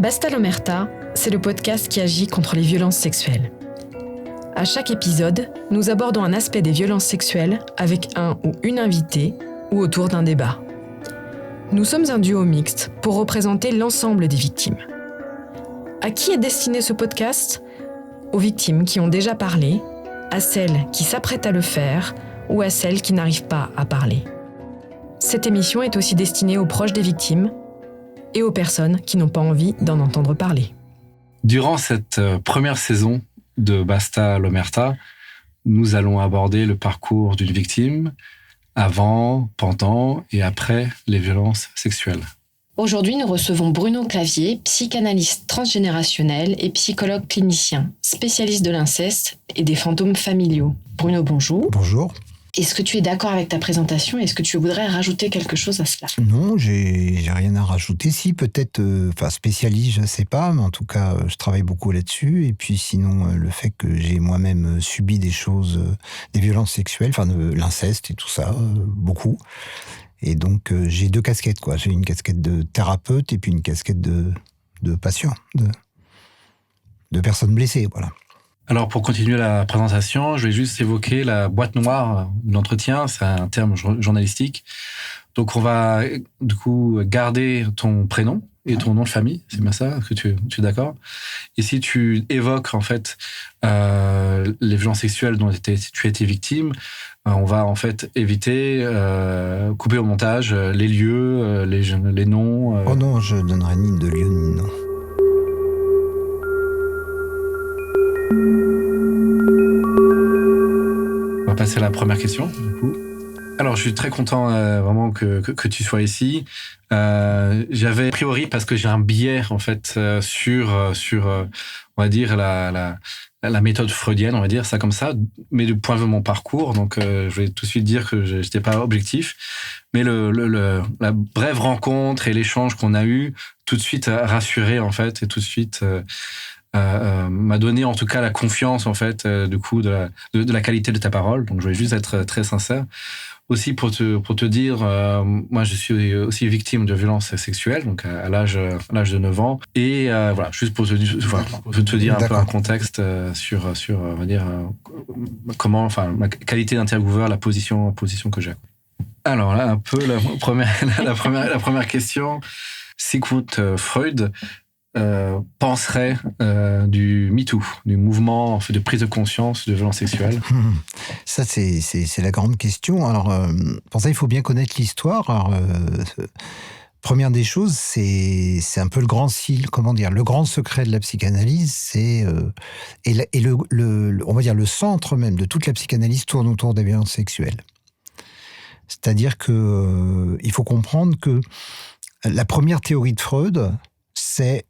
Basta l'Omerta, c'est le podcast qui agit contre les violences sexuelles. À chaque épisode, nous abordons un aspect des violences sexuelles avec un ou une invitée ou autour d'un débat. Nous sommes un duo mixte pour représenter l'ensemble des victimes. À qui est destiné ce podcast ? Aux victimes qui ont déjà parlé, à celles qui s'apprêtent à le faire ou à celles qui n'arrivent pas à parler. Cette émission est aussi destinée aux proches des victimes et aux personnes qui n'ont pas envie d'en entendre parler. Durant cette première saison de Basta l'Omerta, nous allons aborder le parcours d'une victime avant, pendant et après les violences sexuelles. Aujourd'hui, nous recevons Bruno Clavier, psychanalyste transgénérationnel et psychologue clinicien, spécialiste de l'inceste et des fantômes familiaux. Bruno, bonjour. Bonjour. Est-ce que tu es d'accord avec ta présentation ? Est-ce que tu voudrais rajouter quelque chose à cela ? Non, j'ai rien à rajouter. Si, peut-être, spécialiste, je ne sais pas, mais en tout cas, je travaille beaucoup là-dessus. Et puis sinon, le fait que j'ai moi-même subi des choses, des violences sexuelles, enfin de l'inceste et tout ça, beaucoup. Et donc, j'ai deux casquettes, quoi. J'ai une casquette de thérapeute et puis une casquette de patient, de personnes blessées, voilà. Alors, pour continuer la présentation, je vais juste évoquer la boîte noire de l'entretien. C'est un terme journalistique. Donc, on va, du coup, garder ton prénom et ton nom de famille. C'est bien ça? Est-ce que tu es d'accord? Et si tu évoques, en fait, les violences sexuelles dont tu as été victime, on va, en fait, éviter, couper au montage les lieux, les noms. Oh non, je donnerai ni de lieu ni de nom. On va passer à la première question, du coup. Alors, je suis très content vraiment que tu sois ici. J'avais a priori, parce que j'ai un biais, en fait, sur on va dire, la méthode freudienne, on va dire ça comme ça, mais du point de vue de mon parcours. Donc, je vais tout de suite dire que je n'étais pas objectif. Mais la brève rencontre et l'échange qu'on a eu, tout de suite rassuré, en fait, et tout de suite... m'a donné en tout cas la confiance en fait du coup de la qualité de ta parole. Donc je voulais juste être très sincère aussi pour te dire moi je suis aussi victime de violences sexuelles donc à l'âge de 9 ans et voilà juste pour te dire un peu un contexte sur on va dire comment enfin ma qualité d'intervieweur, la position que j'ai. Alors là un peu la première question. Sigmund Freud penserait du MeToo, du mouvement de prise de conscience de violence sexuelle? Ça, c'est la grande question. Alors, pour ça, il faut bien connaître l'histoire. Alors, première des choses, c'est un peu le grand le grand secret de la psychanalyse, c'est on va dire le centre même de toute la psychanalyse tourne autour des violences sexuelles. C'est-à-dire que il faut comprendre que la première théorie de Freud, c'est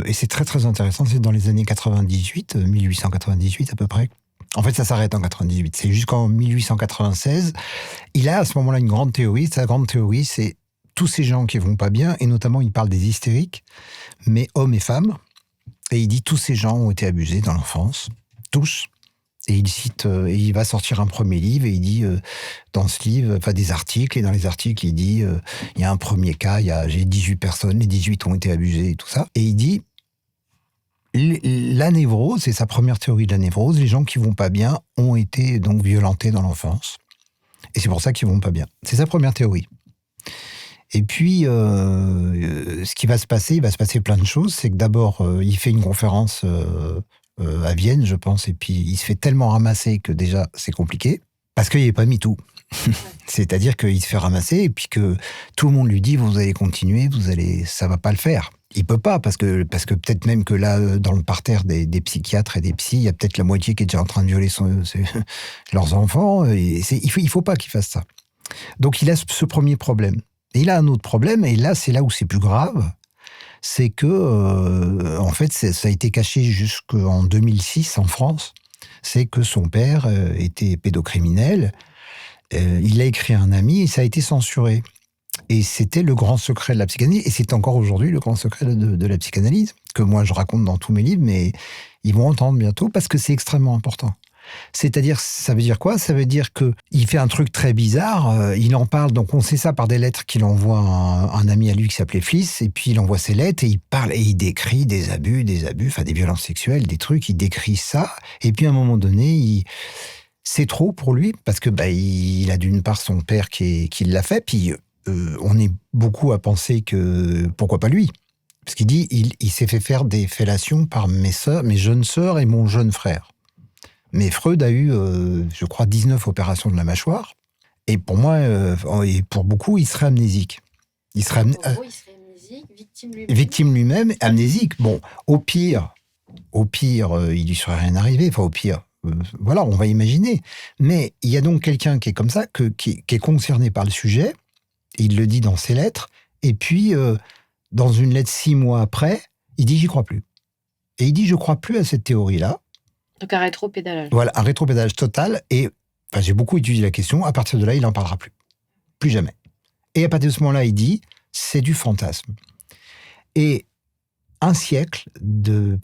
et c'est très très intéressant, c'est dans les années 1898 à peu près. En fait, ça s'arrête en 98. C'est jusqu'en 1896. Il a à ce moment-là une grande théorie. Sa grande théorie, c'est tous ces gens qui vont pas bien, et notamment il parle des hystériques, mais hommes et femmes. Et il dit tous ces gens ont été abusés dans l'enfance, tous. Et il cite, et il va sortir un premier livre, et il dit, dans ce livre, enfin des articles, et dans les articles, il dit, il y a un premier cas, j'ai 18 personnes, les 18 ont été abusées, et tout ça. Et il dit, la névrose, c'est sa première théorie de la névrose, les gens qui vont pas bien ont été donc violentés dans l'enfance. Et c'est pour ça qu'ils vont pas bien. C'est sa première théorie. Et puis, ce qui va se passer, il va se passer plein de choses. C'est que d'abord, il fait une conférence... à Vienne, je pense, et puis il se fait tellement ramasser que déjà, c'est compliqué, parce qu'il n'y avait pas MeToo. C'est-à-dire qu'il se fait ramasser, et puis que tout le monde lui dit, vous allez continuer, ça va pas le faire. Il peut pas, parce que peut-être même que là, dans le parterre des psychiatres et des psys, il y a peut-être la moitié qui est déjà en train de violer leurs enfants, et il faut pas qu'il fasse ça. Donc il a ce premier problème. Et il a un autre problème, et là, c'est là où c'est plus grave, c'est que, en fait, ça a été caché jusqu'en 2006 en France. C'est que son père était pédocriminel. Il a écrit à un ami et ça a été censuré. Et c'était le grand secret de la psychanalyse. Et c'est encore aujourd'hui le grand secret de la psychanalyse, que moi je raconte dans tous mes livres, mais ils vont entendre bientôt parce que c'est extrêmement important. C'est-à-dire, ça veut dire quoi? Ça veut dire qu'il fait un truc très bizarre, il en parle, donc on sait ça par des lettres qu'il envoie à un ami à lui qui s'appelait Fliss, et puis il envoie ses lettres et il parle et il décrit des abus, enfin des violences sexuelles, des trucs, il décrit ça, et puis à un moment donné, c'est trop pour lui, parce que il a d'une part son père qui l'a fait, puis on est beaucoup à penser que pourquoi pas lui? Parce qu'il dit, il s'est fait faire des fellations par mes jeunes sœurs et mon jeune frère. Mais Freud a eu, je crois, 19 opérations de la mâchoire. Et pour moi, et pour beaucoup, il serait amnésique. Il serait amnésique, victime lui-même. Victime lui-même, amnésique. Bon, au pire, il lui serait rien arrivé. Enfin, au pire, voilà, on va imaginer. Mais il y a donc quelqu'un qui est comme ça, qui est concerné par le sujet. Il le dit dans ses lettres. Et puis, dans une lettre 6 mois après, il dit « j'y crois plus ». Et il dit « je crois plus à cette théorie-là ». Donc un rétropédalage. Voilà, un rétropédalage total. Et j'ai beaucoup étudié la question. À partir de là, il n'en parlera plus. Plus jamais. Et à partir de ce moment-là, il dit « c'est du fantasme ». Et un siècle de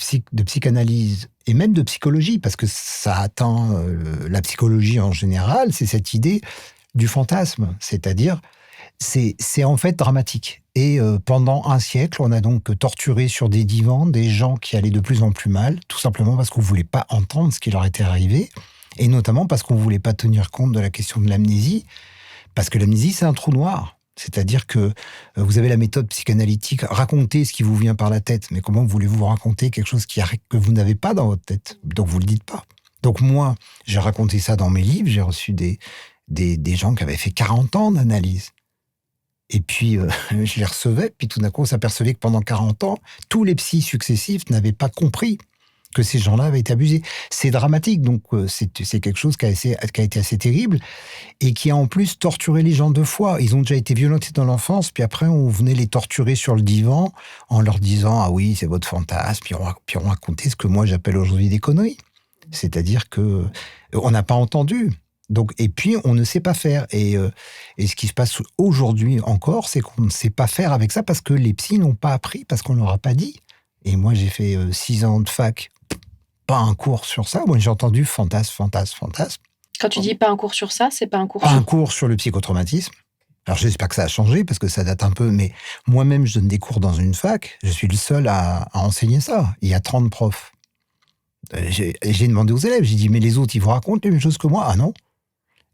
psychanalyse et même de psychologie, parce que ça atteint la psychologie en général, c'est cette idée du fantasme. C'est-à-dire, c'est en fait dramatique. Et pendant un siècle, on a donc torturé sur des divans des gens qui allaient de plus en plus mal, tout simplement parce qu'on ne voulait pas entendre ce qui leur était arrivé, et notamment parce qu'on ne voulait pas tenir compte de la question de l'amnésie, parce que l'amnésie, c'est un trou noir. C'est-à-dire que vous avez la méthode psychanalytique, racontez ce qui vous vient par la tête, mais comment voulez-vous raconter quelque chose que vous n'avez pas dans votre tête? Donc vous ne le dites pas. Donc moi, j'ai raconté ça dans mes livres, j'ai reçu des gens qui avaient fait 40 ans d'analyse. Et puis, je les recevais, puis tout d'un coup, on s'apercevait que pendant 40 ans, tous les psys successifs n'avaient pas compris que ces gens-là avaient été abusés. C'est dramatique, donc c'est quelque chose qui a été assez terrible, et qui a en plus torturé les gens 2 fois. Ils ont déjà été violentés dans l'enfance, puis après, on venait les torturer sur le divan, en leur disant « ah oui, c'est votre fantasme », puis on racontait ce que moi j'appelle aujourd'hui des conneries. C'est-à-dire que on n'a pas entendu. Donc, et puis, on ne sait pas faire. Et ce qui se passe aujourd'hui encore, c'est qu'on ne sait pas faire avec ça parce que les psys n'ont pas appris, parce qu'on ne leur a pas dit. Et moi, j'ai fait 6 ans de fac, pas un cours sur ça. Moi, j'ai entendu fantasme. Quand tu dis pas un cours sur ça, c'est pas un cours un cours sur le psychotraumatisme. Alors, j'espère que ça a changé, parce que ça date un peu, mais moi-même, je donne des cours dans une fac. Je suis le seul à enseigner ça. Il y a 30 profs. J'ai demandé aux élèves, j'ai dit, mais les autres, ils vous racontent les mêmes choses que moi? Ah non?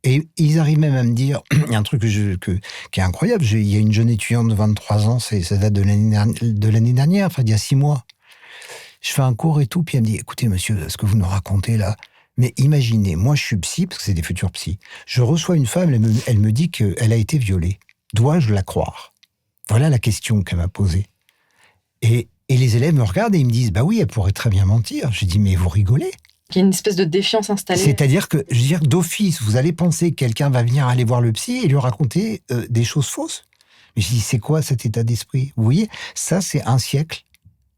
Et ils arrivent même à me dire, il y a un truc qui est incroyable, il y a une jeune étudiante de 23 ans, ça date de l'année dernière, enfin d'il y a 6 mois. Je fais un cours et tout, puis elle me dit, écoutez monsieur, ce que vous nous racontez là, mais imaginez, moi je suis psy, parce que c'est des futurs psys, je reçois une femme, elle me dit qu'elle a été violée. Dois-je la croire? Voilà la question qu'elle m'a posée. Et les élèves me regardent et ils me disent, bah oui, elle pourrait très bien mentir. J'ai dit, mais vous rigolez? Il y a une espèce de défiance installée. C'est-à-dire que, je veux dire, d'office, vous allez penser que quelqu'un va venir aller voir le psy et lui raconter des choses fausses. Mais je dis, c'est quoi cet état d'esprit? Vous voyez, ça, c'est un siècle.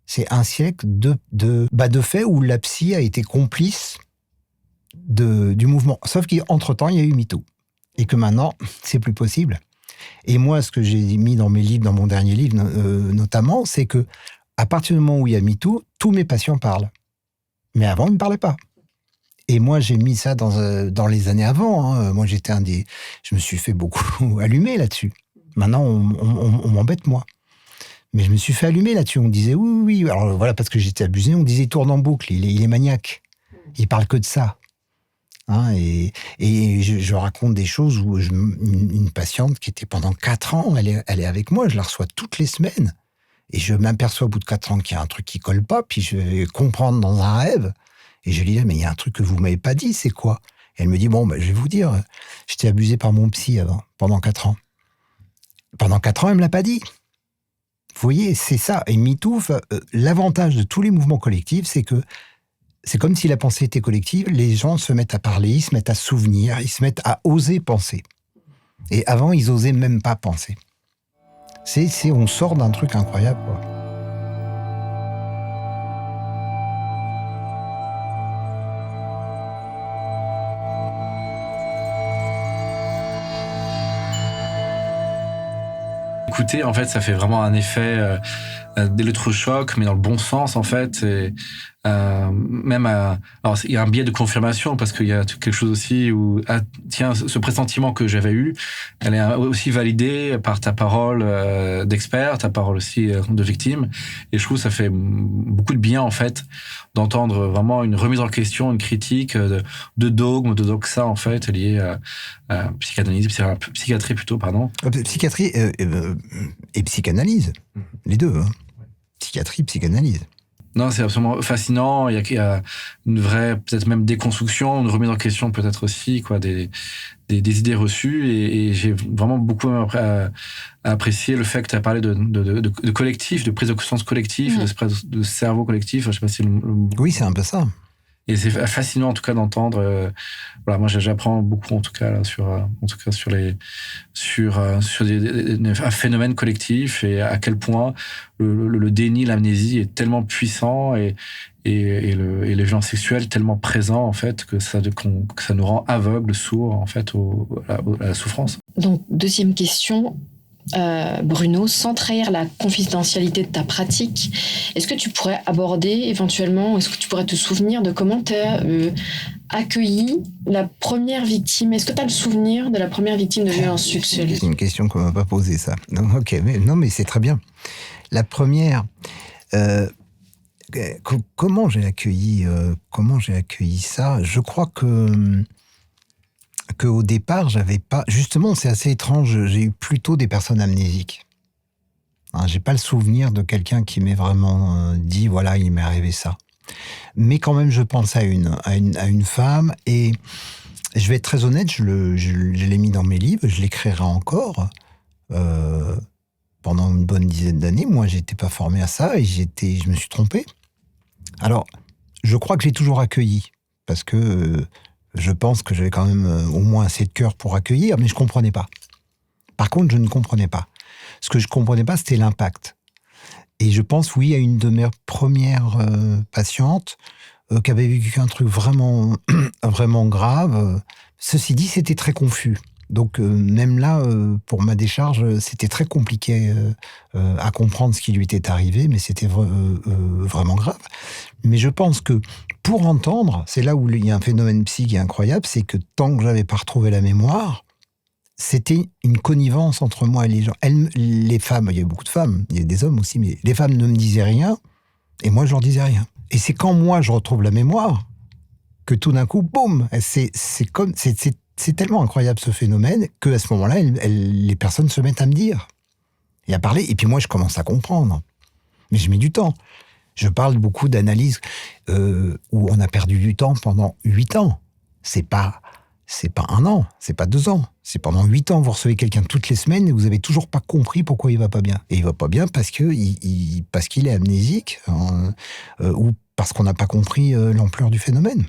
C'est un siècle de faits où la psy a été complice du mouvement. Sauf qu'entre-temps, il y a eu MeToo. Et que maintenant, c'est plus possible. Et moi, ce que j'ai mis dans mes livres, dans mon dernier livre notamment, c'est que à partir du moment où il y a MeToo, tous mes patients parlent. Mais avant, ils ne me parlaient pas. Et moi, j'ai mis ça dans les années avant. Hein. Moi, je me suis fait beaucoup allumer là-dessus. Maintenant, on m'embête, moi. Mais je me suis fait allumer là-dessus. On disait, oui. Alors voilà, parce que j'étais abusé, on disait, il tourne en boucle, il est maniaque. Il parle que de ça. Hein, et je raconte des choses où une patiente qui était pendant 4 ans, elle est avec moi, je la reçois toutes les semaines. Et je m'aperçois au bout de 4 ans qu'il y a un truc qui colle pas, puis je vais comprendre dans un rêve. Et je lui dis, mais il y a un truc que vous m'avez pas dit, c'est quoi? Et elle me dit, bon, je vais vous dire, j'étais abusé par mon psy avant, pendant 4 ans. Pendant 4 ans, elle me l'a pas dit. Vous voyez, c'est ça. Et MeToo, l'avantage de tous les mouvements collectifs, c'est que c'est comme si la pensée était collective, les gens se mettent à parler, ils se mettent à se souvenir, ils se mettent à oser penser. Et avant, ils osaient même pas penser. On sort d'un truc incroyable, quoi. Écoutez, en fait, ça fait vraiment un effet d'électrochoc, mais dans le bon sens, en fait. Et, alors il y a un biais de confirmation parce qu'il y a quelque chose aussi où tiens, ce pressentiment que j'avais eu, elle est aussi validée par ta parole d'expert, ta parole aussi de victime, et je trouve que ça fait beaucoup de bien en fait d'entendre vraiment une remise en question, une critique de dogme, de doxa en fait liée à psychiatrie plutôt, pardon. Psychiatrie et psychanalyse, les deux. Hein. Psychiatrie, psychanalyse. Non, c'est absolument fascinant. Il y a une vraie, peut-être même déconstruction, une remise en question peut-être aussi, quoi, des idées reçues. Et j'ai vraiment beaucoup apprécié le fait que tu as parlé de collectif, de prise de conscience collective, de cerveau collectif. Je sais pas si Oui, c'est un peu ça. Et c'est fascinant en tout cas d'entendre. Voilà, moi j'apprends beaucoup en tout cas là, sur un phénomène collectif et à quel point le déni, l'amnésie est tellement puissant et les violences sexuelles tellement présents en fait que ça nous rend aveugles, sourds en fait à la souffrance. Donc deuxième question. Bruno, sans trahir la confidentialité de ta pratique, est-ce que tu pourrais aborder éventuellement, est-ce que tu pourrais te souvenir de comment tu as accueilli la première victime? Est-ce que tu as le souvenir de la première victime de violence sexuelle? C'est une question qu'on ne m'a pas posée, ça. Non, ok, mais c'est très bien. La première, comment j'ai accueilli ça? Je crois qu'au départ, j'avais pas... Justement, c'est assez étrange, j'ai eu plutôt des personnes amnésiques. Hein, j'ai pas le souvenir de quelqu'un qui m'ait vraiment dit, voilà, il m'est arrivé ça. Mais quand même, je pense à une femme, et je vais être très honnête, je l'ai mis dans mes livres, je l'écrirai encore pendant une bonne dizaine d'années. Moi, j'étais pas formé à ça, et je me suis trompé. Alors, je crois que j'ai toujours accueilli, parce que... je pense que j'avais quand même au moins assez de cœur pour accueillir, mais je ne comprenais pas. Par contre, je ne comprenais pas. Ce que je ne comprenais pas, c'était l'impact. Et je pense, oui, à une de mes premières patientes qui avait vécu un truc vraiment, vraiment grave. Ceci dit, c'était très confus. Donc, même là, pour ma décharge, c'était très compliqué à comprendre ce qui lui était arrivé, mais c'était vraiment grave. Mais je pense que pour entendre, c'est là où il y a un phénomène psy qui est incroyable, c'est que tant que je n'avais pas retrouvé la mémoire, c'était une connivence entre moi et les gens. Les femmes, il y a beaucoup de femmes, il y a des hommes aussi, mais les femmes ne me disaient rien, et moi je leur disais rien. Et c'est quand moi je retrouve la mémoire, que tout d'un coup, boum, c'est tellement incroyable ce phénomène, qu'à ce moment-là, les personnes se mettent à me dire, et à parler, et puis moi je commence à comprendre. Mais je mets du temps. Je parle beaucoup d'analyses où on a perdu du temps pendant 8 ans. C'est pas 1 an, c'est pas 2 ans. C'est pendant 8 ans, vous recevez quelqu'un toutes les semaines et vous avez toujours pas compris pourquoi il va pas bien. Et il va pas bien parce qu'il est amnésique ou parce qu'on n'a pas compris l'ampleur du phénomène.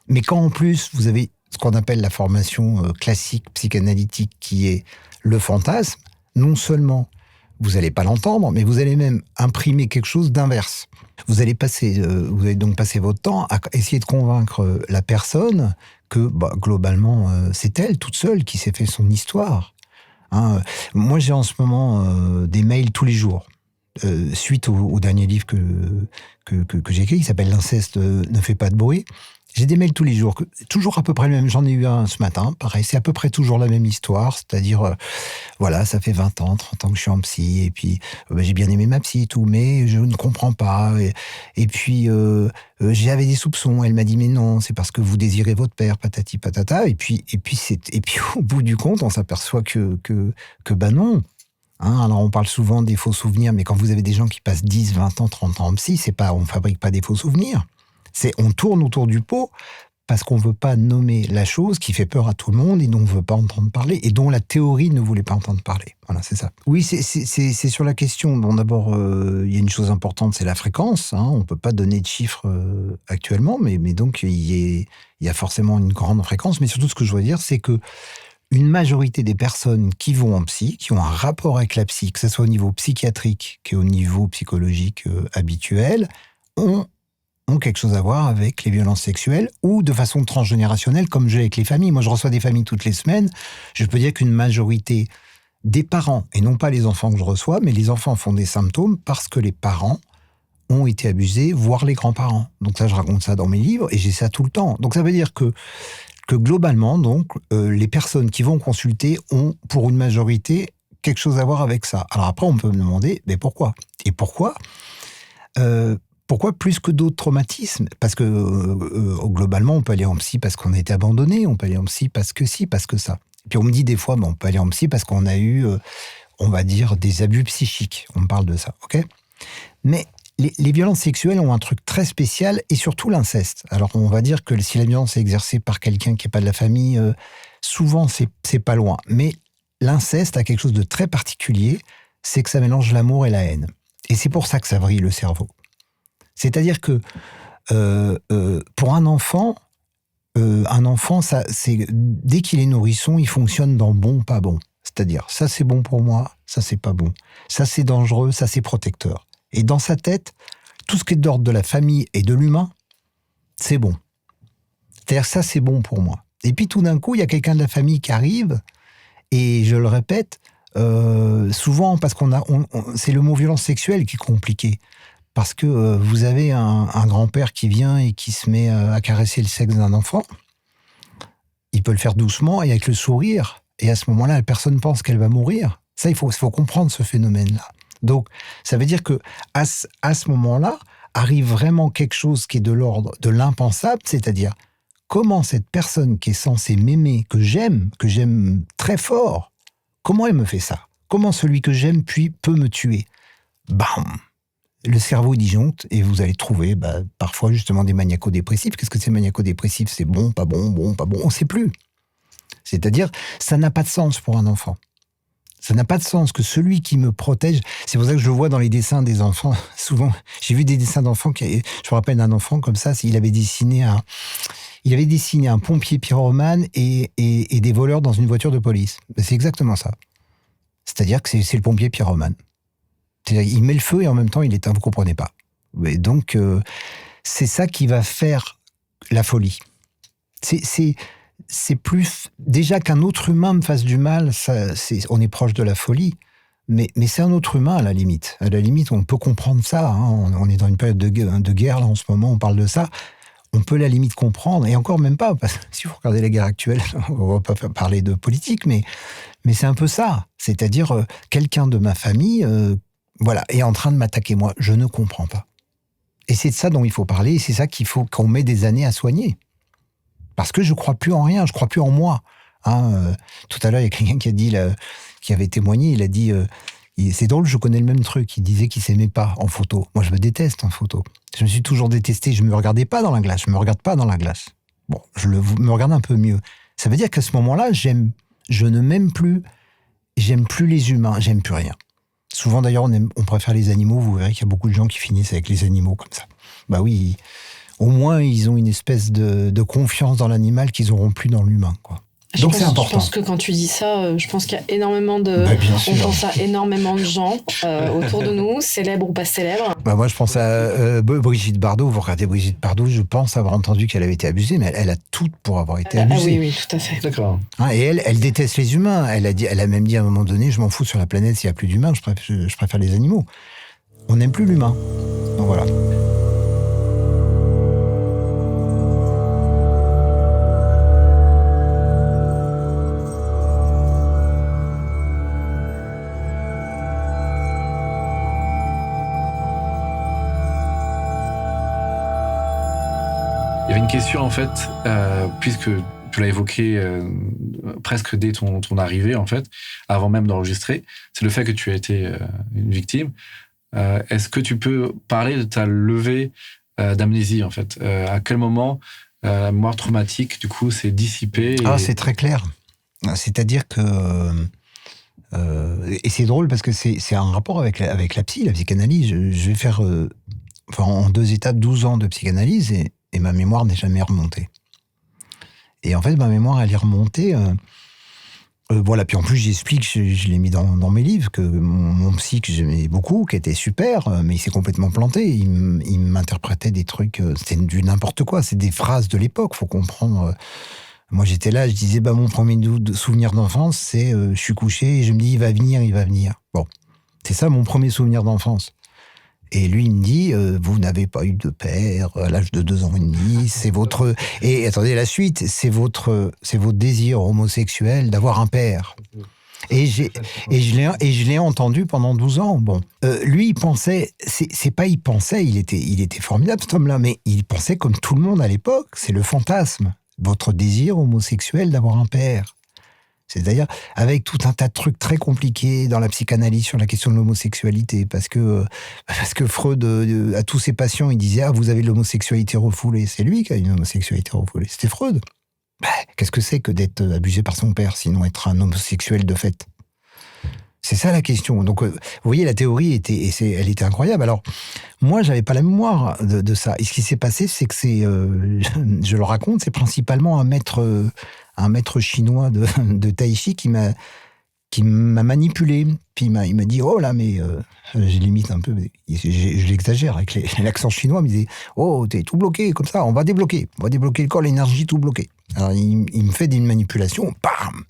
Mais quand en plus vous avez ce qu'on appelle la formation classique psychanalytique qui est le fantasme, non seulement vous n'allez pas l'entendre, mais vous allez même imprimer quelque chose d'inverse. Vous allez donc passer votre temps à essayer de convaincre la personne que, globalement, c'est elle, toute seule, qui s'est fait son histoire. Hein. Moi, j'ai en ce moment des mails tous les jours, suite au dernier livre que j'ai écrit, qui s'appelle « L'inceste ne fait pas de bruit ». J'ai des mails tous les jours, toujours à peu près le même. J'en ai eu un ce matin, pareil, c'est à peu près toujours la même histoire, c'est-à-dire, voilà, ça fait 20 ans, 30 ans que je suis en psy, et puis j'ai bien aimé ma psy et tout, mais je ne comprends pas, et puis j'avais des soupçons, elle m'a dit, mais non, c'est parce que vous désirez votre père, patati patata, et puis au bout du compte, on s'aperçoit que non. Hein, alors on parle souvent des faux souvenirs, mais quand vous avez des gens qui passent 10, 20 ans, 30 ans en psy, on fabrique pas des faux souvenirs. On tourne autour du pot parce qu'on ne veut pas nommer la chose qui fait peur à tout le monde et dont on ne veut pas entendre parler et dont la théorie ne voulait pas entendre parler. Voilà, c'est ça. Oui, c'est sur la question. Bon, d'abord, il y a une chose importante, c'est la fréquence. Hein, on ne peut pas donner de chiffres actuellement, mais donc il y a forcément une grande fréquence. Mais surtout, ce que je veux dire, c'est que une majorité des personnes qui vont en psy, qui ont un rapport avec la psy, que ce soit au niveau psychiatrique qu'au niveau psychologique habituel, ont quelque chose à voir avec les violences sexuelles ou de façon transgénérationnelle, comme j'ai avec les familles. Moi, je reçois des familles toutes les semaines. Je peux dire qu'une majorité des parents, et non pas les enfants que je reçois, mais les enfants font des symptômes parce que les parents ont été abusés, voire les grands-parents. Donc ça, je raconte ça dans mes livres et j'ai ça tout le temps. Donc ça veut dire que globalement, donc, les personnes qui vont consulter ont, pour une majorité, quelque chose à voir avec ça. Alors après, on peut me demander, mais pourquoi ? Et pourquoi plus que d'autres traumatismes ? Parce que globalement, on peut aller en psy parce qu'on a été abandonné, on peut aller en psy parce que si, parce que ça. Et puis on me dit des fois, on peut aller en psy parce qu'on a eu, on va dire, des abus psychiques. On me parle de ça, ok ? Mais les violences sexuelles ont un truc très spécial, et surtout l'inceste. Alors on va dire que si la violence est exercée par quelqu'un qui n'est pas de la famille, souvent c'est pas loin. Mais l'inceste a quelque chose de très particulier, c'est que ça mélange l'amour et la haine. Et c'est pour ça que ça vrille le cerveau. C'est-à-dire que pour un enfant, ça, dès qu'il est nourrisson, il fonctionne dans bon, pas bon. C'est-à-dire, ça c'est bon pour moi, ça c'est pas bon. Ça c'est dangereux, ça c'est protecteur. Et dans sa tête, tout ce qui est d'ordre de la famille et de l'humain, c'est bon. C'est-à-dire, ça c'est bon pour moi. Et puis tout d'un coup, il y a quelqu'un de la famille qui arrive, et je le répète, souvent, parce c'est le mot violence sexuelle qui est compliqué. Parce que vous avez un grand-père qui vient et qui se met à caresser le sexe d'un enfant. Il peut le faire doucement et avec le sourire. Et à ce moment-là, la personne pense qu'elle va mourir. Ça, il faut comprendre ce phénomène-là. Donc, ça veut dire que à ce moment-là, arrive vraiment quelque chose qui est de l'ordre de l'impensable, c'est-à-dire comment cette personne qui est censée m'aimer, que j'aime très fort, comment elle me fait ça ? Comment celui que j'aime peut me tuer ? Bam ! Le cerveau disjoncte et vous allez trouver parfois justement des maniaco-dépressifs. Qu'est-ce que c'est maniaco-dépressif ? C'est bon, pas bon, on ne sait plus. C'est-à-dire, ça n'a pas de sens pour un enfant. Ça n'a pas de sens que celui qui me protège... C'est pour ça que je vois dans les dessins des enfants, souvent, j'ai vu des dessins d'enfants, je me rappelle d'un enfant comme ça, il avait dessiné un pompier pyromane et des voleurs dans une voiture de police. C'est exactement ça. C'est-à-dire que c'est le pompier pyromane. C'est-à-dire, il met le feu et en même temps, il éteint, vous comprenez pas. Et donc, c'est ça qui va faire la folie. C'est plus... Déjà qu'un autre humain me fasse du mal, on est proche de la folie. Mais c'est un autre humain, à la limite. À la limite, on peut comprendre ça. On est dans une période de guerre, là, en ce moment, on parle de ça. On peut, à la limite, comprendre. Et encore même pas, parce que si vous regardez la guerre actuelle, on va pas parler de politique, mais c'est un peu ça. C'est-à-dire, quelqu'un de ma famille... est en train de m'attaquer moi. Je ne comprends pas. Et c'est de ça dont il faut parler, et c'est ça qu'on met des années à soigner. Parce que je crois plus en rien, je crois plus en moi. Tout à l'heure, il y a quelqu'un qui avait témoigné, il a dit, c'est drôle, je connais le même truc, il disait qu'il s'aimait pas en photo. Moi, je me déteste en photo. Je me suis toujours détesté, je me regardais pas dans la glace, je me regarde pas dans la glace. Bon, me regarde un peu mieux. Ça veut dire qu'à ce moment-là, je ne m'aime plus, j'aime plus les humains, j'aime plus rien. Souvent, d'ailleurs, on préfère les animaux. Vous verrez qu'il y a beaucoup de gens qui finissent avec les animaux comme ça. Bah oui, au moins, ils ont une espèce de confiance dans l'animal qu'ils n'auront plus dans l'humain, quoi. Donc c'est important. Je pense que quand tu dis ça, je pense qu'il y a énormément de... on pense à énormément de gens autour de nous, célèbres ou pas célèbres. Moi, je pense à Brigitte Bardot. Vous regardez Brigitte Bardot, je pense avoir entendu qu'elle avait été abusée, mais elle a tout pour avoir été abusée. Oui, tout à fait. D'accord. Et elle déteste les humains. Elle a même dit à un moment donné, je m'en fous sur la planète s'il n'y a plus d'humains, je préfère les animaux. On n'aime plus l'humain. Donc voilà. Il y avait une question, en fait, puisque tu l'as évoqué presque dès ton arrivée, en fait, avant même d'enregistrer, c'est le fait que tu as été une victime. Est-ce que tu peux parler de ta levée d'amnésie, en fait ? À quel moment la mémoire traumatique, du coup, s'est dissipée C'est très clair. C'est-à-dire que... et c'est drôle parce que c'est un rapport avec la psychanalyse. Je vais faire en 2 étapes 12 ans de psychanalyse et ma mémoire n'est jamais remontée. Et en fait, ma mémoire, elle est remontée. Puis en plus, j'explique, je l'ai mis dans mes livres, que mon psy, que j'aimais beaucoup, qui était super, mais il s'est complètement planté. Il m'interprétait des trucs, c'était du n'importe quoi. C'est des phrases de l'époque, faut comprendre. Moi, j'étais là, je disais, mon premier souvenir d'enfance, c'est je suis couché et je me dis, il va venir. Bon, c'est ça mon premier souvenir d'enfance. Et lui, il me dit, vous n'avez pas eu de père à l'âge de 2 ans et demi, c'est votre... Et attendez, la suite, c'est votre désir homosexuel d'avoir un père. Et je l'ai entendu pendant 12 ans. Bon, lui, il pensait, il était formidable, cet homme-là, mais il pensait comme tout le monde à l'époque, c'est le fantasme, votre désir homosexuel d'avoir un père. C'est-à-dire avec tout un tas de trucs très compliqués dans la psychanalyse sur la question de l'homosexualité, parce que Freud, à tous ses patients, il disait « Ah, vous avez de l'homosexualité refoulée ». C'est lui qui a une homosexualité refoulée, c'était Freud. Qu'est-ce que c'est que d'être abusé par son père, sinon être un homosexuel de fait ? C'est ça la question. Donc, vous voyez, la théorie elle était incroyable. Alors, moi, j'avais pas la mémoire de ça. Et ce qui s'est passé, c'est que je le raconte, c'est principalement un maître chinois de tai chi qui m'a manipulé. Puis il m'a dit, oh là, mais je limite un peu, je l'exagère avec l'accent chinois, il me disait, oh, t'es tout bloqué comme ça, on va débloquer le corps, l'énergie tout bloqué. Alors il me fait des manipulations, bam.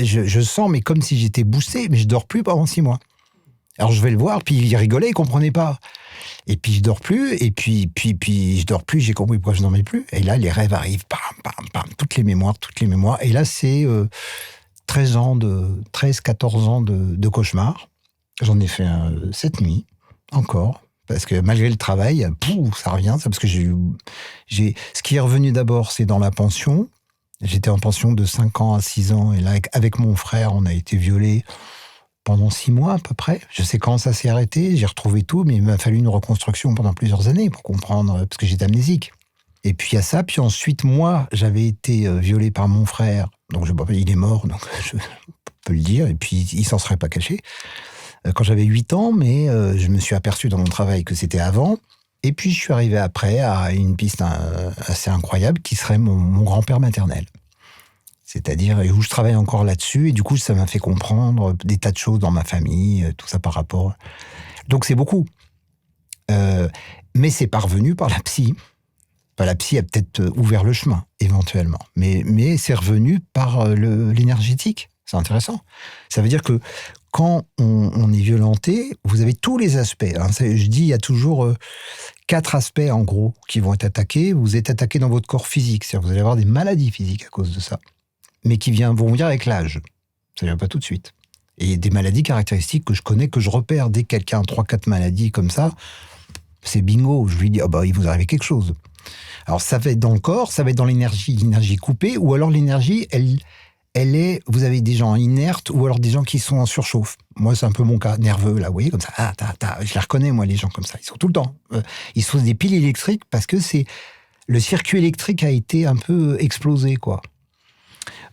Je sens, mais comme si j'étais boosté, mais je dors plus pendant 6 mois. Alors je vais le voir, puis il rigolait, il comprenait pas. Et puis je dors plus, et puis je dors plus, j'ai compris pourquoi je dormais plus. Et là, les rêves arrivent, bam, bam, bam, toutes les mémoires. Et là, c'est 13, 14 ans de cauchemar. J'en ai fait 7 nuits, encore. Parce que malgré le travail, ça revient, parce que ce qui est revenu d'abord, c'est dans la pension. J'étais en pension de 5 ans à 6 ans, et là, avec mon frère, on a été violés pendant 6 mois à peu près. Je sais quand ça s'est arrêté, j'ai retrouvé tout, mais il m'a fallu une reconstruction pendant plusieurs années pour comprendre, parce que j'étais amnésique. Et puis il y a ça, puis ensuite, moi, j'avais été violé par mon frère, donc il est mort, donc je peux le dire, et puis il s'en serait pas caché, quand j'avais 8 ans, mais je me suis aperçu dans mon travail que c'était avant. Et puis, je suis arrivé après à une piste assez incroyable qui serait mon grand-père maternel. C'est-à-dire, où je travaille encore là-dessus. Et du coup, ça m'a fait comprendre des tas de choses dans ma famille, tout ça par rapport... Donc, c'est beaucoup. Mais c'est parvenu par la psy. Enfin, la psy a peut-être ouvert le chemin, éventuellement. Mais c'est revenu par l'énergétique. C'est intéressant. Ça veut dire que quand on est violenté, vous avez tous les aspects. Hein. Je dis, il y a toujours 4 aspects, en gros, qui vont être attaqués. Vous êtes attaqué dans votre corps physique. C'est-à-dire vous allez avoir des maladies physiques à cause de ça. Mais qui vont venir avec l'âge. Ça ne vient pas tout de suite. Et des maladies caractéristiques que je connais, que je repère. Dès que quelqu'un a 3-4 maladies comme ça, c'est bingo. Je lui dis, il vous arrive quelque chose. Alors, ça va être dans le corps, ça va être dans l'énergie coupée, ou alors l'énergie, vous avez des gens inertes ou alors des gens qui sont en surchauffe. Moi, c'est un peu mon cas, nerveux, là, vous voyez, comme ça. Je les reconnais, moi, les gens comme ça. Ils sont tout le temps. Ils sont des piles électriques parce que le circuit électrique a été un peu explosé, quoi.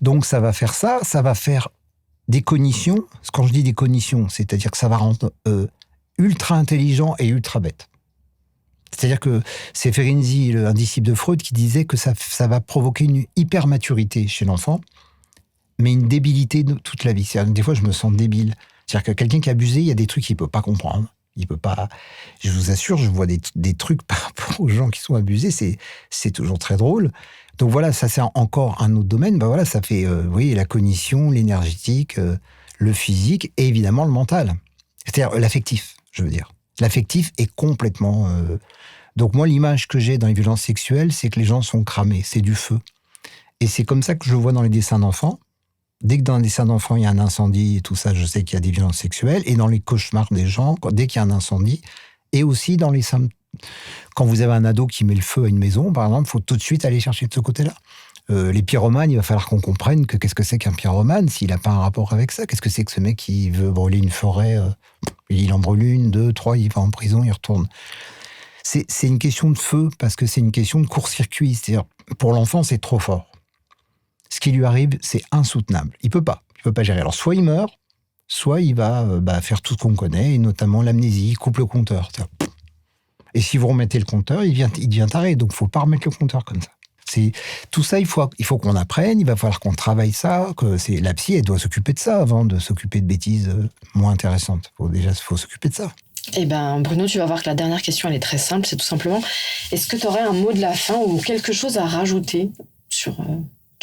Donc, ça va faire ça va faire des cognitions. Quand je dis des cognitions, c'est-à-dire que ça va rendre ultra intelligent et ultra bête. C'est-à-dire que c'est Ferenczi, un disciple de Freud, qui disait que ça va provoquer une hypermaturité chez l'enfant, mais une débilité de toute la vie. Des fois, je me sens débile. C'est-à-dire que quelqu'un qui a abusé, il y a des trucs qu'il ne peut pas comprendre. Il peut pas... Je vous assure, je vois des trucs par rapport aux gens qui sont abusés, c'est toujours très drôle. Donc voilà, ça c'est encore un autre domaine. Ben voilà, ça fait, vous voyez, la cognition, l'énergétique, le physique et évidemment le mental. C'est-à-dire l'affectif, je veux dire. L'affectif est complètement... Donc moi, l'image que j'ai dans les violences sexuelles, c'est que les gens sont cramés, c'est du feu. Et c'est comme ça que je le vois dans les dessins d'enfants. Dès que dans les dessins d'enfants, il y a un incendie et tout ça, je sais qu'il y a des violences sexuelles. Et dans les cauchemars des gens, dès qu'il y a un incendie, et aussi dans les quand vous avez un ado qui met le feu à une maison, par exemple, il faut tout de suite aller chercher de ce côté-là. Les pyromanes, il va falloir qu'on comprenne qu'est-ce que c'est qu'un pyromane, s'il n'a pas un rapport avec ça. Qu'est-ce que c'est que ce mec qui veut brûler une forêt, il en brûle 1, 2, 3, il va en prison, il retourne. C'est une question de feu, parce que c'est une question de court-circuit. C'est-à-dire, pour l'enfant, c'est trop fort. Ce qui lui arrive, c'est insoutenable. Il peut pas gérer. Alors, soit il meurt, soit il va faire tout ce qu'on connaît, et notamment l'amnésie, il coupe le compteur. Et si vous remettez le compteur, il devient taré. Donc, il ne faut pas remettre le compteur comme ça. Tout ça, il faut qu'on apprenne, il va falloir qu'on travaille ça. La psy, elle doit s'occuper de ça avant de s'occuper de bêtises moins intéressantes. Il faut s'occuper de ça. Eh bien, Bruno, tu vas voir que la dernière question, elle est très simple. C'est tout simplement, est-ce que tu aurais un mot de la fin ou quelque chose à rajouter sur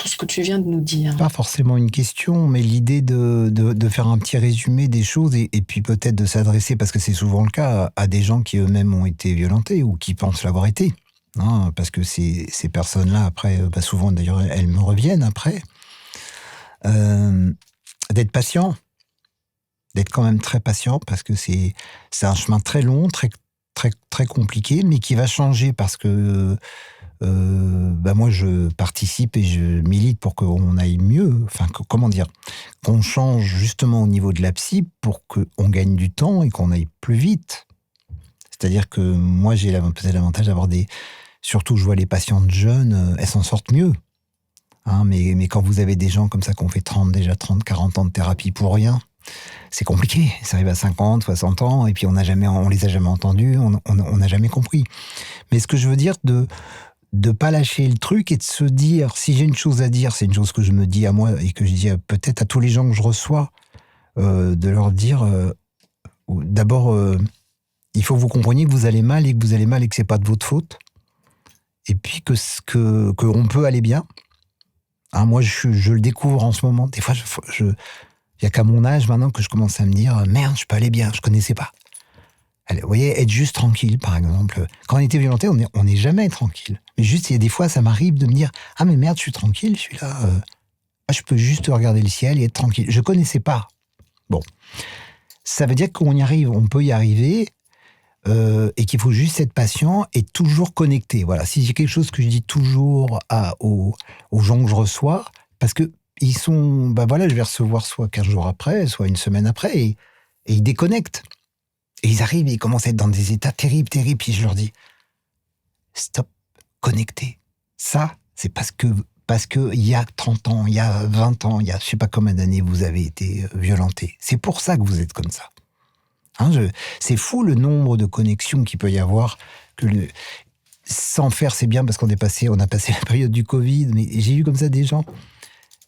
tout ce que tu viens de nous dire. Pas forcément une question, mais l'idée de faire un petit résumé des choses et puis peut-être de s'adresser, parce que c'est souvent le cas, à des gens qui eux-mêmes ont été violentés ou qui pensent l'avoir été. Hein, parce que ces personnes-là, après, souvent d'ailleurs, elles me reviennent après. D'être patient, d'être quand même très patient, parce que c'est un chemin très long, très, très, très compliqué, mais qui va changer parce que moi, je participe et je milite pour qu'on aille mieux. Enfin, comment dire, qu'on change justement au niveau de la psy pour qu'on gagne du temps et qu'on aille plus vite. C'est-à-dire que moi, j'ai peut-être l'avantage d'avoir surtout, je vois les patientes jeunes, elles s'en sortent mieux. Hein, mais quand vous avez des gens comme ça qui ont fait 30, 40 ans de thérapie pour rien, c'est compliqué. Ça arrive à 50, 60 ans, et puis on les a jamais entendus, on n'a jamais compris. Mais ce que je veux dire, de pas lâcher le truc et de se dire, si j'ai une chose à dire, c'est une chose que je me dis à moi et que je dis peut-être à tous les gens que je reçois, de leur dire, d'abord, il faut que vous compreniez que vous allez mal et que c'est pas de votre faute. Et puis qu'on peut aller bien. Hein, moi, je le découvre en ce moment. Des fois, il y a qu'à mon âge maintenant que je commence à me dire, merde, je peux aller bien, je connaissais pas. Vous voyez, être juste tranquille, par exemple. Quand on était violenté, on n'est jamais tranquille. Mais juste, il y a des fois, ça m'arrive de me dire, ah mais merde, je suis tranquille, je suis là, je peux juste regarder le ciel et être tranquille. Je connaissais pas. Bon. Ça veut dire qu'on y arrive, on peut y arriver, et qu'il faut juste être patient et toujours connecté. Voilà. Si j'ai quelque chose que je dis toujours aux gens que je reçois, parce que ils sont, je vais recevoir soit 15 jours après, soit une semaine après, et ils déconnectent. Et ils arrivent et ils commencent à être dans des états terribles, puis je leur dis, stop, connectez. Ça, c'est parce que il y a 30 ans, il y a 20 ans, il y a je sais pas combien d'années vous avez été violenté. C'est pour ça que vous êtes comme ça. Hein, c'est fou le nombre de connexions qu'il peut y avoir. Sans faire, c'est bien parce on a passé la période du Covid, mais j'ai eu comme ça des gens,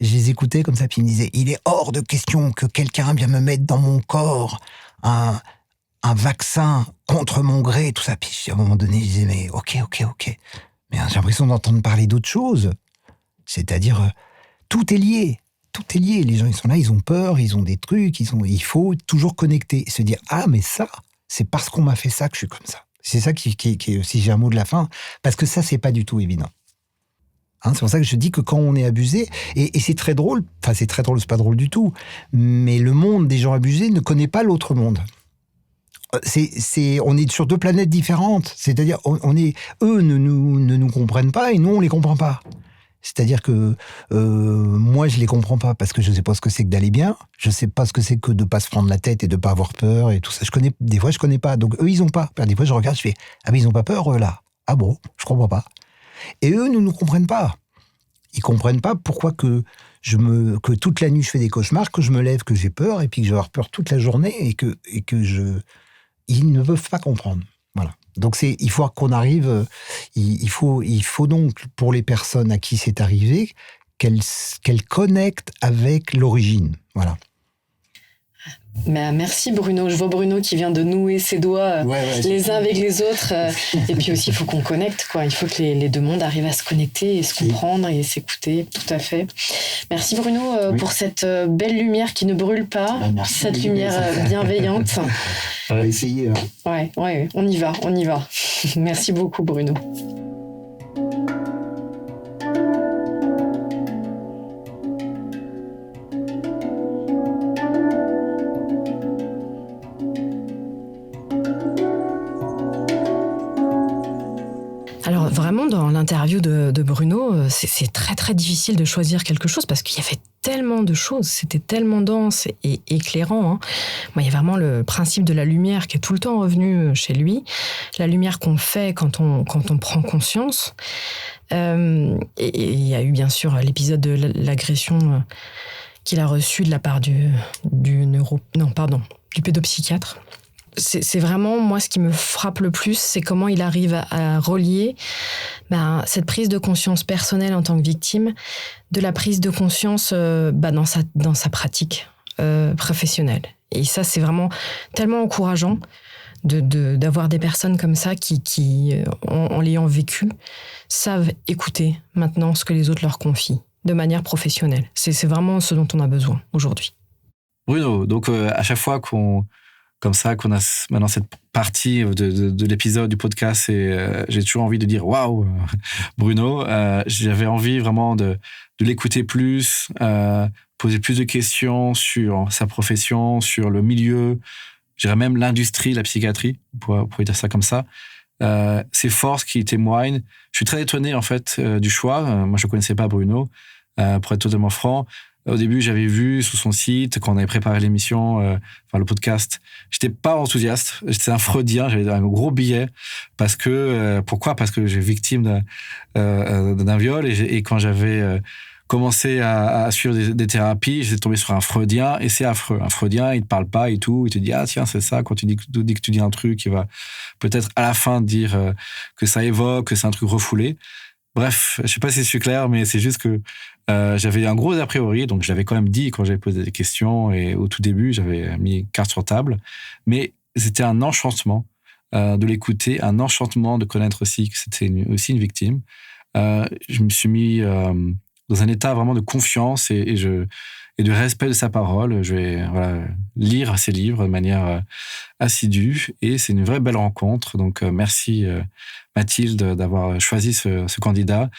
je les écoutais comme ça, puis ils me disaient, il est hors de question que quelqu'un vienne me mettre dans mon corps un vaccin contre mon gré, tout ça. Puis à un moment donné, je disais, mais ok. Mais j'ai l'impression d'entendre parler d'autre chose. C'est-à-dire, tout est lié. Tout est lié. Les gens, ils sont là, ils ont peur, ils ont des trucs, il faut toujours connecter. Se dire, ah, mais ça, c'est parce qu'on m'a fait ça que je suis comme ça. C'est ça qui si j'ai un mot de la fin, parce que ça, c'est pas du tout évident. Hein, c'est pour ça que je dis que quand on est abusé, et c'est très drôle, c'est pas drôle du tout, mais le monde des gens abusés ne connaît pas l'autre monde. On est sur deux planètes différentes. C'est-à-dire, eux ne nous comprennent pas et nous, on les comprend pas. C'est-à-dire que moi, je les comprends pas parce que je sais pas ce que c'est que d'aller bien. Je sais pas ce que c'est que de pas se prendre la tête et de pas avoir peur et tout ça. Des fois, je connais pas. Donc, eux, ils ont pas. Des fois, je regarde, je fais, ah, mais ils ont pas peur, eux, là. Ah bon, je comprends pas. Et eux ne nous comprennent pas. Ils comprennent pas pourquoi que toute la nuit, je fais des cauchemars, que je me lève, que j'ai peur et puis que je vais avoir peur toute la journée et que ils ne peuvent pas comprendre. Voilà. Donc il faut qu'on arrive, il faut donc, pour les personnes à qui c'est arrivé, qu'elles connectent avec l'origine. Voilà. Mais merci Bruno. Je vois Bruno qui vient de nouer ses doigts les uns avec les autres. Et puis aussi, il faut qu'on connecte, quoi. Il faut que les deux mondes arrivent à se connecter et se comprendre et s'écouter. Tout à fait. Merci Bruno pour cette belle lumière qui ne brûle pas, cette lumière bienveillante. On va essayer. Ouais, on y va. Merci beaucoup Bruno. Alors vraiment, dans l'interview de Bruno, c'est très très difficile de choisir quelque chose parce qu'il y avait tellement de choses, c'était tellement dense et éclairant. Hein. Moi, il y a vraiment le principe de la lumière qui est tout le temps revenu chez lui, la lumière qu'on fait quand on prend conscience. Et il y a eu bien sûr l'épisode de l'agression qu'il a reçu de la part du pédopsychiatre. C'est vraiment, moi, ce qui me frappe le plus, c'est comment il arrive à relier cette prise de conscience personnelle en tant que victime de la prise de conscience dans sa pratique professionnelle. Et ça, c'est vraiment tellement encourageant d'avoir des personnes comme ça qui en l'ayant vécu, savent écouter maintenant ce que les autres leur confient. de manière professionnelle. C'est vraiment ce dont on a besoin aujourd'hui. Bruno, donc à chaque fois qu'on a maintenant cette partie de l'épisode du podcast, et j'ai toujours envie de dire waouh, Bruno. J'avais envie vraiment de l'écouter plus, poser plus de questions sur sa profession, sur le milieu, je dirais même l'industrie, la psychiatrie, pour dire ça comme ça. Ses forces qui témoignent. Je suis très étonné en fait du choix. Moi, je connaissais pas Bruno, pour être totalement franc. Au début, j'avais vu sur son site, quand on avait préparé l'émission, le podcast, j'étais pas enthousiaste. J'étais un freudien, j'avais un gros billet. Pourquoi ? Parce que j'ai victime d'un viol, et quand j'avais commencé à suivre des thérapies, j'étais tombé sur un freudien, et c'est affreux. Un freudien, il te parle pas et tout, il te dit, ah tiens, c'est ça, quand tu dis que tu dis un truc, il va peut-être à la fin dire que ça évoque, que c'est un truc refoulé. Bref, je sais pas si je suis clair, mais c'est juste que j'avais un gros a priori, donc je l'avais quand même dit quand j'avais posé des questions, et au tout début, j'avais mis carte sur table. Mais c'était un enchantement de l'écouter, un enchantement de connaître aussi que c'était aussi une victime. Je me suis mis dans un état vraiment de confiance et de respect de sa parole. Je vais lire ses livres de manière assidue, et c'est une vraie belle rencontre. Donc merci Mathilde d'avoir choisi ce candidat.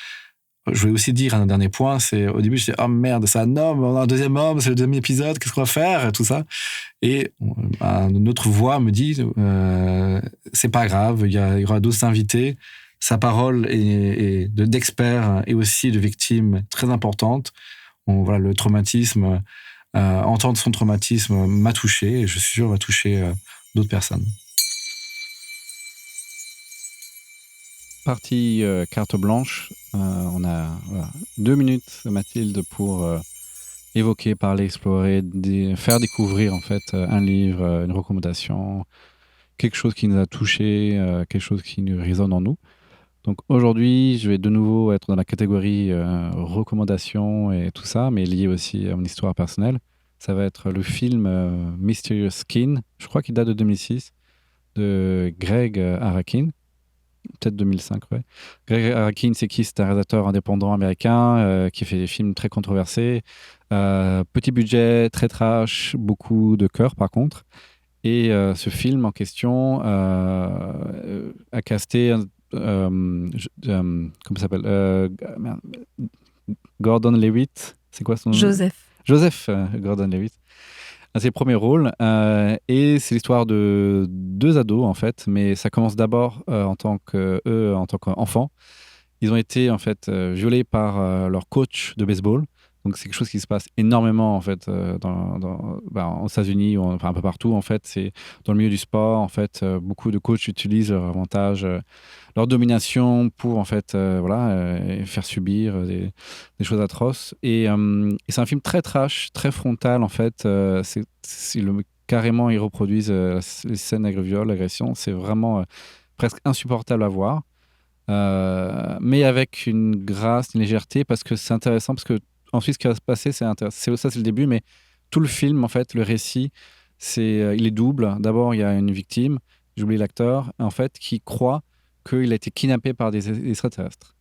Je voulais aussi dire un dernier point, c'est au début je disais oh merde, c'est un homme, on a un deuxième homme, c'est le deuxième épisode, qu'est-ce qu'on va faire, tout ça. Et une autre voix me dit c'est pas grave, il y aura d'autres invités. Sa parole est d'expert et aussi de victime très importante. Le traumatisme, entendre son traumatisme m'a touché, et je suis sûr va toucher d'autres personnes. Partie carte blanche. On a 2 minutes, Mathilde, pour évoquer, parler, explorer, faire découvrir en fait un livre, une recommandation, quelque chose qui nous a touché, quelque chose qui nous résonne en nous. Donc aujourd'hui, je vais de nouveau être dans la catégorie recommandation et tout ça, mais lié aussi à mon histoire personnelle. Ça va être le film Mysterious Skin, je crois qu'il date de 2006, de Greg Araki. Peut-être 2005, ouais. Greg Araki, c'est qui ? C'est un réalisateur indépendant américain qui fait des films très controversés. Petit budget, très trash, beaucoup de cœur par contre. Et ce film en question a casté... comment ça s'appelle Gordon Levitt. C'est quoi son nom ? Joseph Gordon-Levitt. À ses premiers rôles, et c'est l'histoire de 2 ados en fait, mais ça commence d'abord en tant qu'enfants. Ils ont été en fait violés par leur coach de baseball. Donc c'est quelque chose qui se passe énormément en fait aux États-Unis, enfin un peu partout en fait. C'est dans le milieu du sport en fait, beaucoup de coachs utilisent leur avantage, leur domination pour en fait faire subir des choses atroces. Et c'est un film très trash, très frontal en fait. Carrément ils reproduisent les scènes d'agression, l'agression. C'est vraiment presque insupportable à voir, mais avec une grâce, une légèreté, parce que c'est intéressant, parce que ensuite, ce qui va se passer, ça, c'est le début, mais tout le film, en fait, le récit, il est double. D'abord, il y a une victime, j'ai oublié l'acteur, en fait, qui croit qu'il a été kidnappé par des extraterrestres.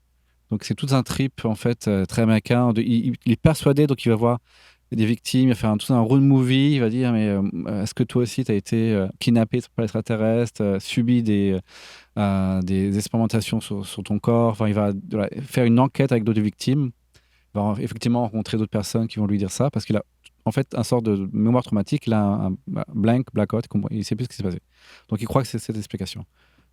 Donc, c'est tout un trip, en fait, très américain. Il est persuadé, donc il va voir des victimes, il va faire tout un road movie, il va dire, mais est-ce que toi aussi, tu as été kidnappé par les extraterrestres, subi des expérimentations sur ton corps. Enfin, il va faire une enquête avec d'autres victimes. Il va effectivement rencontrer d'autres personnes qui vont lui dire ça, parce qu'il a en fait un sort de mémoire traumatique, il a un blackout, il ne sait plus ce qui s'est passé. Donc il croit que c'est cette explication.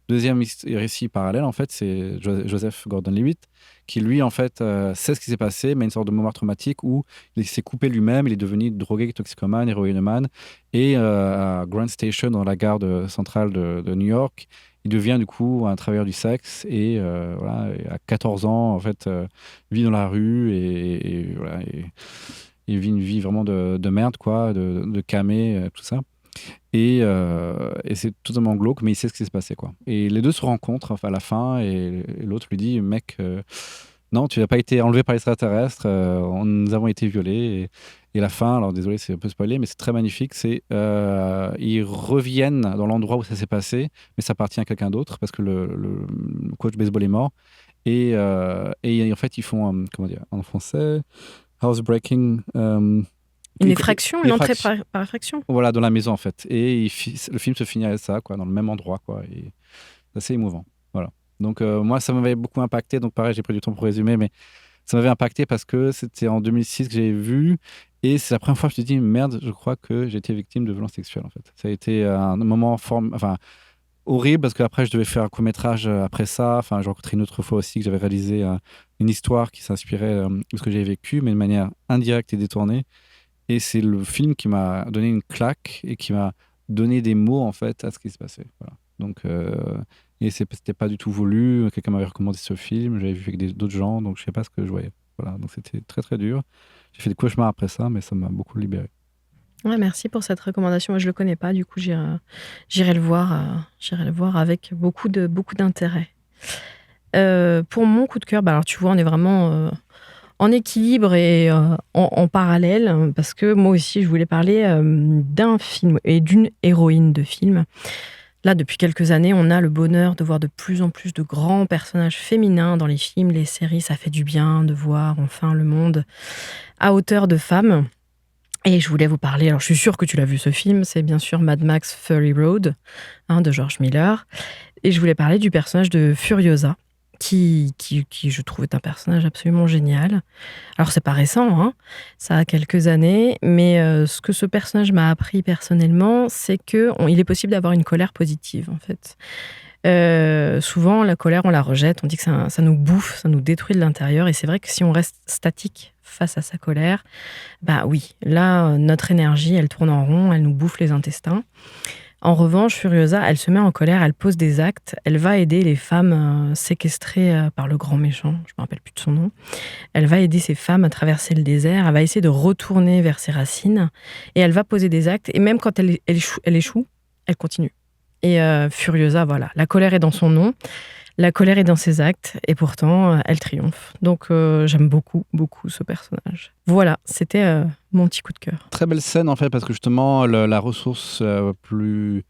Deuxième récit parallèle, en fait, c'est Joseph Gordon-Levitt, qui lui, en fait, sait ce qui s'est passé, mais une sorte de mémoire traumatique où il s'est coupé lui-même, il est devenu drogué, toxicomane, héroïnomane, et à Grand Station, dans la gare centrale de New York, il devient du coup un travailleur du sexe, et à 14 ans, en fait, vit dans la rue, et vit une vie vraiment de merde, quoi, de camé, tout ça. Et c'est totalement glauque, mais il sait ce qui s'est passé, quoi. Et les deux se rencontrent à la fin, et l'autre lui dit, mec, non, tu n'as pas été enlevé par les extraterrestres, nous avons été violés. Et la fin, alors désolé, c'est un peu spoilé, mais c'est très magnifique. C'est ils reviennent dans l'endroit où ça s'est passé, mais ça appartient à quelqu'un d'autre, parce que le coach baseball est mort. Et en fait, ils font, comment dire, en français, housebreaking. Une effraction, une entrée par effraction. Voilà, dans la maison, en fait. Et le film se finit avec ça, quoi, dans le même endroit, quoi. Et c'est assez émouvant. Voilà. Donc, moi, ça m'avait beaucoup impacté. Donc, pareil, j'ai pris du temps pour résumer, mais ça m'avait impacté parce que c'était en 2006 que j'ai vu. Et c'est la première fois que je me suis dit, merde, je crois que j'ai été victime de violences sexuelles, en fait. Ça a été un moment horrible parce qu'après, je devais faire un court-métrage après ça. Enfin, j'ai rencontré une autre fois aussi que j'avais réalisé une histoire qui s'inspirait de ce que j'avais vécu, mais de manière indirecte et détournée. Et c'est le film qui m'a donné une claque et qui m'a donné des mots, en fait, à ce qui se passait. Voilà. Donc, et c'était pas du tout voulu. Quelqu'un m'avait recommandé ce film. J'avais vu avec d'autres gens, donc je sais pas ce que je voyais. Voilà. Donc, c'était très, très dur. J'ai fait des cauchemars après ça, mais ça m'a beaucoup libéré. Ouais, merci pour cette recommandation. Moi, je le connais pas, du coup, j'irai le voir avec beaucoup d'intérêt. Pour mon coup de cœur, alors tu vois, on est vraiment en équilibre et en parallèle, parce que moi aussi, je voulais parler d'un film et d'une héroïne de film. Là, depuis quelques années, on a le bonheur de voir de plus en plus de grands personnages féminins dans les films, les séries. Ça fait du bien de voir enfin le monde à hauteur de femmes. Et je voulais vous parler, alors je suis sûre que tu l'as vu ce film, c'est bien sûr Mad Max Fury Road, de George Miller. Et je voulais parler du personnage de Furiosa, qui je trouve est un personnage absolument génial. Alors c'est pas récent, ça a quelques années, mais ce que ce personnage m'a appris personnellement, c'est qu'il est possible d'avoir une colère positive en fait. Souvent la colère on la rejette, on dit que ça nous bouffe, ça nous détruit de l'intérieur, et c'est vrai que si on reste statique face à sa colère, bah oui, là notre énergie elle tourne en rond, elle nous bouffe les intestins. En revanche, Furiosa, elle se met en colère, elle pose des actes, elle va aider les femmes séquestrées par le grand méchant, je me rappelle plus de son nom. Elle va aider ces femmes à traverser le désert, elle va essayer de retourner vers ses racines, et elle va poser des actes, et même quand elle échoue, elle continue. Et Furiosa, voilà, la colère est dans son nom, la colère est dans ses actes, et pourtant, elle triomphe. Donc, j'aime beaucoup, beaucoup ce personnage. Voilà, c'était mon petit coup de cœur. Très belle scène, en fait, parce que justement, la ressource plus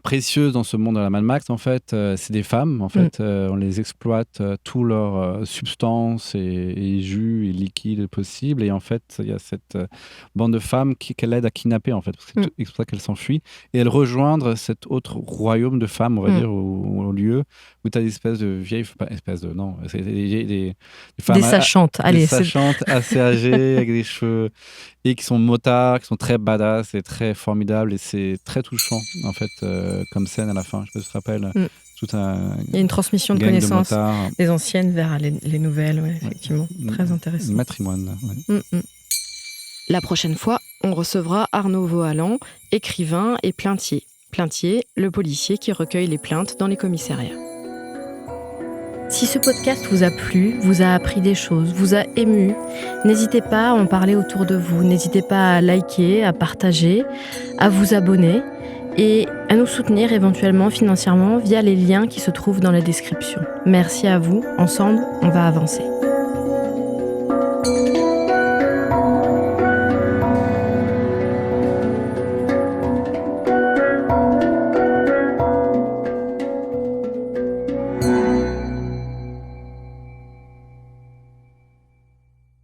précieuses dans ce monde de la Mad Max, en fait, c'est des femmes. En fait, on les exploite tout leur substances et jus et liquides possibles. Et en fait, il y a cette bande de femmes qu'elle aide à kidnapper, en fait, parce que c'est pour ça qu'elle s'enfuit. Et elle rejoindre cet autre royaume de femmes, on va dire, au lieu où tu as des espèces de vieilles... Non, c'est des femmes... Des sachantes. Des sachantes assez âgées, avec des cheveux... Et qui sont motards, qui sont très badass et très formidables. Et c'est très touchant, en fait, comme scène à la fin. Je sais pas si tu te rappelles. Il y a une transmission de connaissances des anciennes vers les nouvelles, ouais, effectivement. Très intéressant. Matrimoine. Ouais. La prochaine fois, on recevra Arnaud Vohalan, écrivain et plaintier. Plaintier, le policier qui recueille les plaintes dans les commissariats. Si ce podcast vous a plu, vous a appris des choses, vous a ému, n'hésitez pas à en parler autour de vous, n'hésitez pas à liker, à partager, à vous abonner et à nous soutenir éventuellement financièrement via les liens qui se trouvent dans la description. Merci à vous, ensemble, on va avancer.